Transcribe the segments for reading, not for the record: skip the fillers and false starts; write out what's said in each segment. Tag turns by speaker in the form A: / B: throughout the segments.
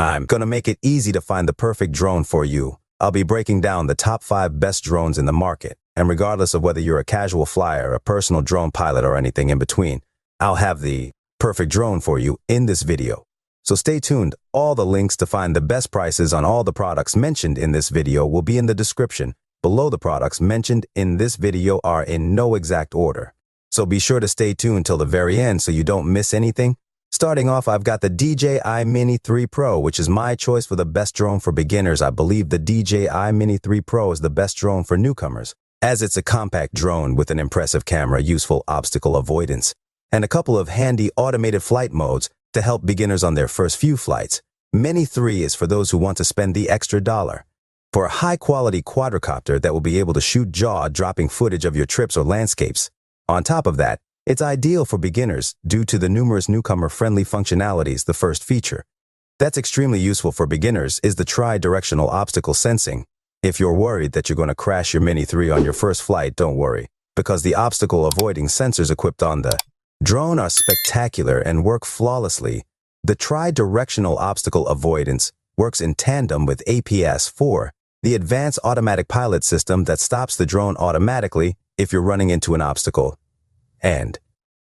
A: I'm gonna make it easy to find the perfect drone for you. I'll be breaking down the top 5 best drones in the market, and regardless of whether you're a casual flyer, a personal drone pilot, or anything in between, I'll have the perfect drone for you in this video. So stay tuned. All the links to find the best prices on all the products mentioned in this video will be in the description. Below, the products mentioned in this video are in no exact order, so be sure to stay tuned till the very end so you don't miss anything. Starting off, I've got the DJI Mini 3 Pro, which is my choice for the best drone for beginners. I believe the DJI Mini 3 Pro is the best drone for newcomers, as it's a compact drone with an impressive camera, useful obstacle avoidance, and a couple of handy automated flight modes to help beginners on their first few flights. Mini 3 is for those who want to spend the extra dollar. For a high-quality quadcopter that will be able to shoot jaw-dropping footage of your trips or landscapes. On top of that, it's ideal for beginners due to the numerous newcomer-friendly functionalities. The first feature that's extremely useful for beginners is the Tri-Directional obstacle sensing. If you're worried that you're going to crash your Mini 3 on your first flight, don't worry, because the obstacle-avoiding sensors equipped on the drone are spectacular and work flawlessly. The Tri-Directional obstacle avoidance works in tandem with APS-4, the advanced automatic pilot system that stops the drone automatically if you're running into an obstacle, and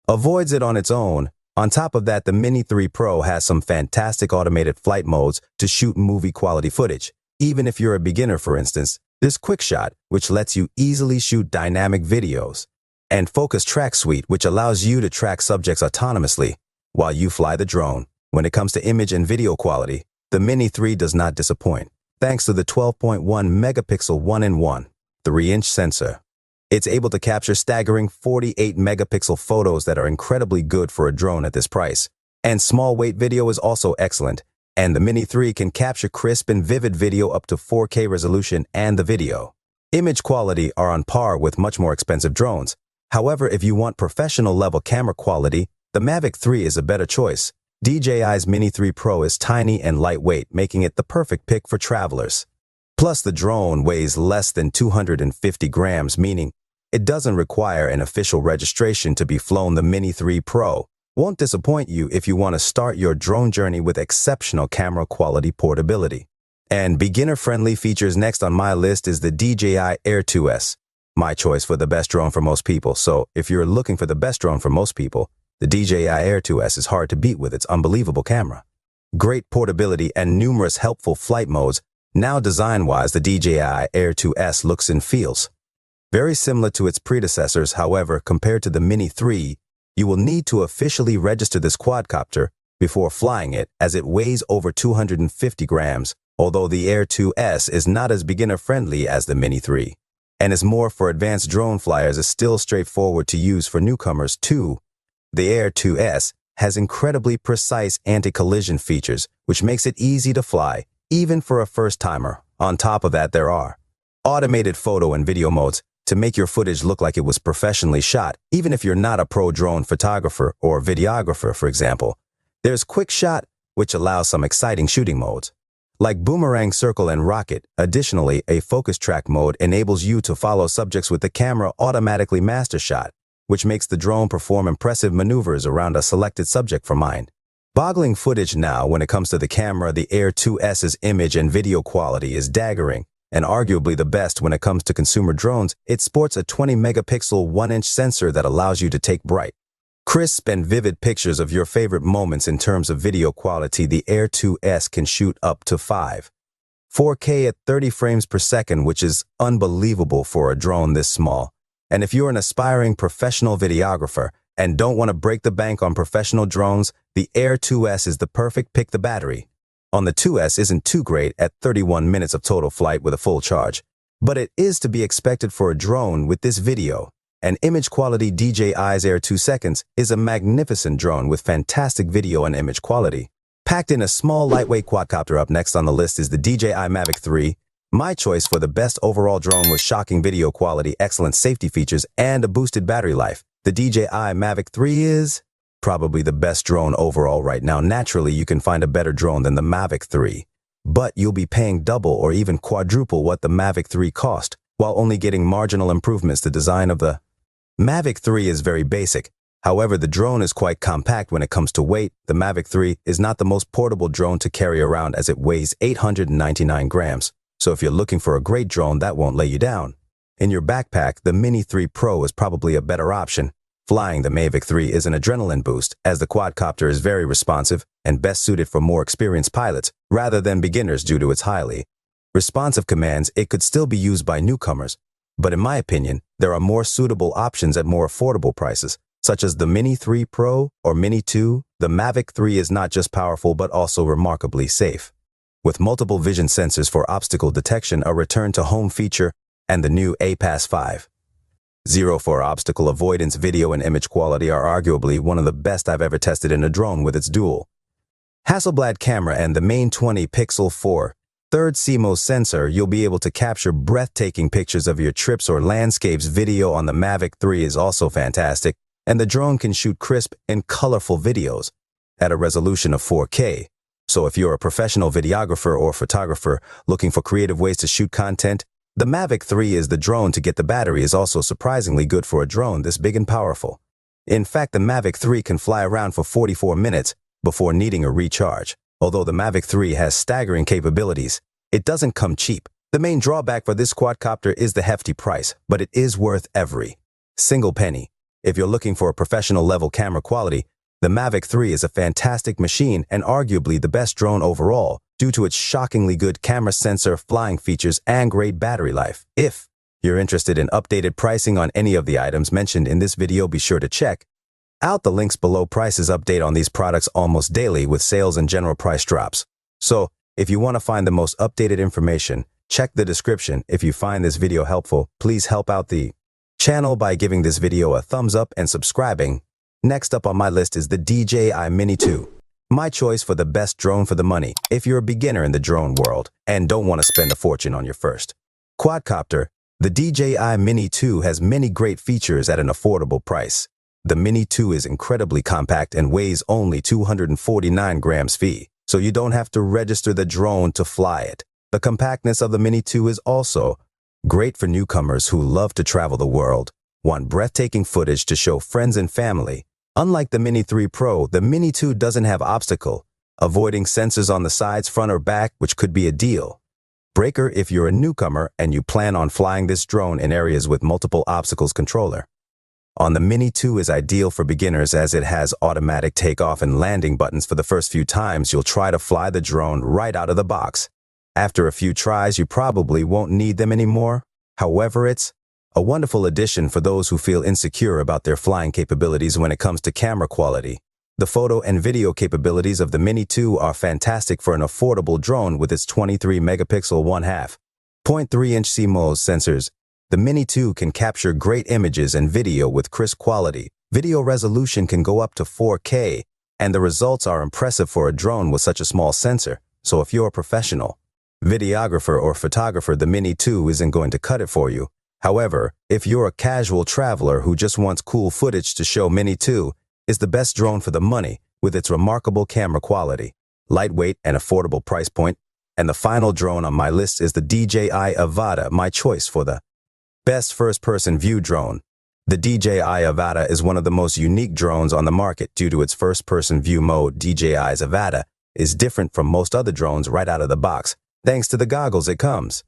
A: avoids it on its own. On top of that, the Mini 3 Pro has some fantastic automated flight modes to shoot movie-quality footage. Even if you're a beginner, for instance, there's QuickShot, which lets you easily shoot dynamic videos, and Focus Track Suite, which allows you to track subjects autonomously while you fly the drone. When it comes to image and video quality, the Mini 3 does not disappoint. Thanks to the 12.1 megapixel 1-in-1 3-inch sensor, it's able to capture staggering 48 megapixel photos that are incredibly good for a drone at this price. And small weight video is also excellent, and the Mini 3 can capture crisp and vivid video up to 4K resolution, and the video image quality are on par with much more expensive drones. However, if you want professional level camera quality, the Mavic 3 is a better choice. DJI's Mini 3 Pro is tiny and lightweight, making it the perfect pick for travelers. Plus, the drone weighs less than 250 grams, meaning it doesn't require an official registration to be flown. The Mini 3 Pro won't disappoint you if you want to start your drone journey with exceptional camera quality, portability, and beginner-friendly features. Next on my list is the DJI Air 2S, my choice for the best drone for most people. So if you're looking for the best drone for most people, the DJI Air 2S is hard to beat with its unbelievable camera, great portability, and numerous helpful flight modes. Now, design-wise, the DJI Air 2S looks and feels very similar to its predecessors. However, compared to the Mini 3, you will need to officially register this quadcopter before flying it, as it weighs over 250 grams, although the Air 2S is not as beginner-friendly as the Mini 3, and is more for advanced drone flyers. Is still straightforward to use for newcomers too. The Air 2S has incredibly precise anti-collision features, which makes it easy to fly, even for a first-timer. On top of that, there are automated photo and video modes to make your footage look like it was professionally shot, even if you're not a pro drone photographer or videographer, for example. There's QuickShot, which allows some exciting shooting modes, like boomerang, circle, and rocket. Additionally, a focus track mode enables you to follow subjects with the camera automatically master shot, which makes the drone perform impressive maneuvers around a selected subject for mind-boggling footage. Now, when it comes to the camera, the Air 2S's image and video quality is staggering, and arguably the best when it comes to consumer drones. It sports a 20 megapixel 1-inch sensor that allows you to take bright, crisp, and vivid pictures of your favorite moments. In terms of video quality, the Air 2S can shoot up to 4K at 30 frames per second, which is unbelievable for a drone this small. And if you're an aspiring professional videographer and don't want to break the bank on professional drones, the Air 2S is the perfect pick. The battery on the 2S isn't too great at 31 minutes of total flight with a full charge, but it is to be expected for a drone with this video and image quality. DJI's Air 2 Seconds is a magnificent drone with fantastic video and image quality, packed in a small, lightweight quadcopter. Up next on the list is the DJI Mavic 3, my choice for the best overall drone with shocking video quality, excellent safety features, and a boosted battery life. The DJI Mavic 3 is probably the best drone overall right now. Naturally, you can find a better drone than the Mavic 3, but you'll be paying double or even quadruple what the Mavic 3 cost, while only getting marginal improvements. The design of the Mavic 3 is very basic, However, the drone is quite compact when it comes to weight. The Mavic 3 is not the most portable drone to carry around as it weighs 899 grams. So if you're looking for a great drone, that won't lay you down. In your backpack, the Mini 3 Pro is probably a better option. Flying the Mavic 3 is an adrenaline boost, as the quadcopter is very responsive and best suited for more experienced pilots rather than beginners due to its highly responsive commands. It could still be used by newcomers, but in my opinion, there are more suitable options at more affordable prices, such as the Mini 3 Pro or Mini 2. The Mavic 3 is not just powerful but also remarkably safe. With multiple vision sensors for obstacle detection, a return to home feature, and the new APAS 5.0 for obstacle avoidance, video and image quality are arguably one of the best I've ever tested in a drone with its dual Hasselblad camera and the main 20-pixel 4/3 CMOS sensor. You'll be able to capture breathtaking pictures of your trips or landscapes. Video on the Mavic 3 is also fantastic, and the drone can shoot crisp and colorful videos at a resolution of 4K. So if you're a professional videographer or photographer looking for creative ways to shoot content, the Mavic 3 is the drone to get. The battery is also surprisingly good for a drone this big and powerful. In fact, the Mavic 3 can fly around for 44 minutes before needing a recharge. Although the Mavic 3 has staggering capabilities, it doesn't come cheap. The main drawback for this quadcopter is the hefty price, but it is worth every single penny. If you're looking for a professional level camera quality, the Mavic 3 is a fantastic machine and arguably the best drone overall due to its shockingly good camera, sensor, flying features, and great battery life. If you're interested in updated pricing on any of the items mentioned in this video, be sure to check out the links below. Prices update on these products almost daily with sales and general price drops. So if you want to find the most updated information, check the description. If you find this video helpful, please help out the channel by giving this video a thumbs up and subscribing. Next up on my list is the DJI Mini 2. My choice for the best drone for the money if you're a beginner in the drone world and don't want to spend a fortune on your first quadcopter. The DJI Mini 2 has many great features at an affordable price. The Mini 2 is incredibly compact and weighs only 249 grams, so you don't have to register the drone to fly it. The compactness of the Mini 2 is also great for newcomers who love to travel the world, want breathtaking footage to show friends and family. Unlike the Mini 3 Pro, the Mini 2 doesn't have obstacle avoiding sensors on the sides, front or back, which could be a deal breaker if you're a newcomer and you plan on flying this drone in areas with multiple obstacles. Controller on the Mini 2 is ideal for beginners as it has automatic takeoff and landing buttons for the first few times you'll try to fly the drone right out of the box. After a few tries, you probably won't need them anymore. However, it's a wonderful addition for those who feel insecure about their flying capabilities when it comes to camera quality. The photo and video capabilities of the Mini 2 are fantastic for an affordable drone with its 23-megapixel 1/2.3-inch CMOS sensors. The Mini 2 can capture great images and video with crisp quality. Video resolution can go up to 4K, and the results are impressive for a drone with such a small sensor. So if you're a professional videographer or photographer, the Mini 2 isn't going to cut it for you. However, if you're a casual traveler who just wants cool footage to show, Mini 2 is the best drone for the money with its remarkable camera quality, lightweight and affordable price point. And the final drone on my list is the DJI Avata, my choice for the best first-person view drone. The DJI Avata is one of the most unique drones on the market due to its first-person view mode. DJI's Avata is different from most other drones right out of the box, thanks to the goggles it comes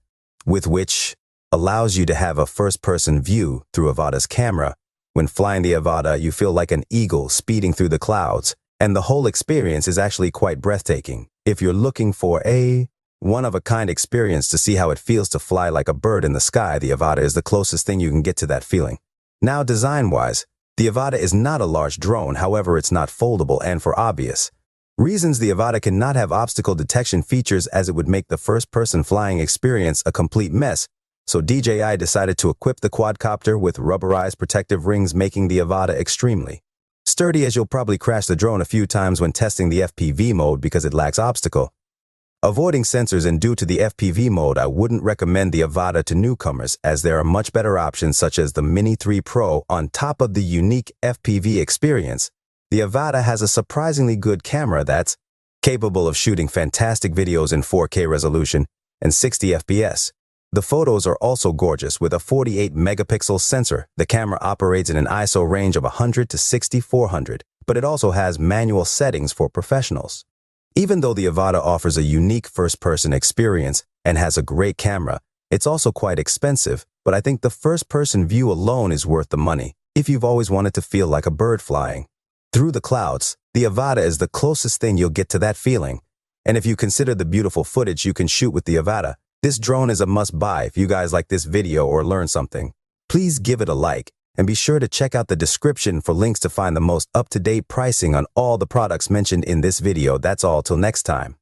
A: with, which allows you to have a first-person view through Avata's camera. When flying the Avata, you feel like an eagle speeding through the clouds, and the whole experience is actually quite breathtaking. If you're looking for a one-of-a-kind experience to see how it feels to fly like a bird in the sky, the Avata is the closest thing you can get to that feeling. Now, design-wise, the Avata is not a large drone. However, it's not foldable, and for obvious reasons, the Avata cannot have obstacle detection features as it would make the first-person flying experience a complete mess. So DJI decided to equip the quadcopter with rubberized protective rings, making the Avata extremely sturdy, as you'll probably crash the drone a few times when testing the FPV mode because it lacks obstacle avoiding sensors. And due to the FPV mode, I wouldn't recommend the Avata to newcomers, as there are much better options such as the Mini 3 Pro. On top of the unique FPV experience, the Avata has a surprisingly good camera that's capable of shooting fantastic videos in 4K resolution and 60 FPS. The photos are also gorgeous with a 48 megapixel sensor. The camera operates in an ISO range of 100 to 6400, but it also has manual settings for professionals. Even though the Avata offers a unique first-person experience and has a great camera, it's also quite expensive, but I think the first-person view alone is worth the money if you've always wanted to feel like a bird flying through the clouds. The Avata is the closest thing you'll get to that feeling. And if you consider the beautiful footage you can shoot with the Avata, this drone is a must-buy if you guys like this video or learn something. Please give it a like, and be sure to check out the description for links to find the most up-to-date pricing on all the products mentioned in this video. That's all till next time.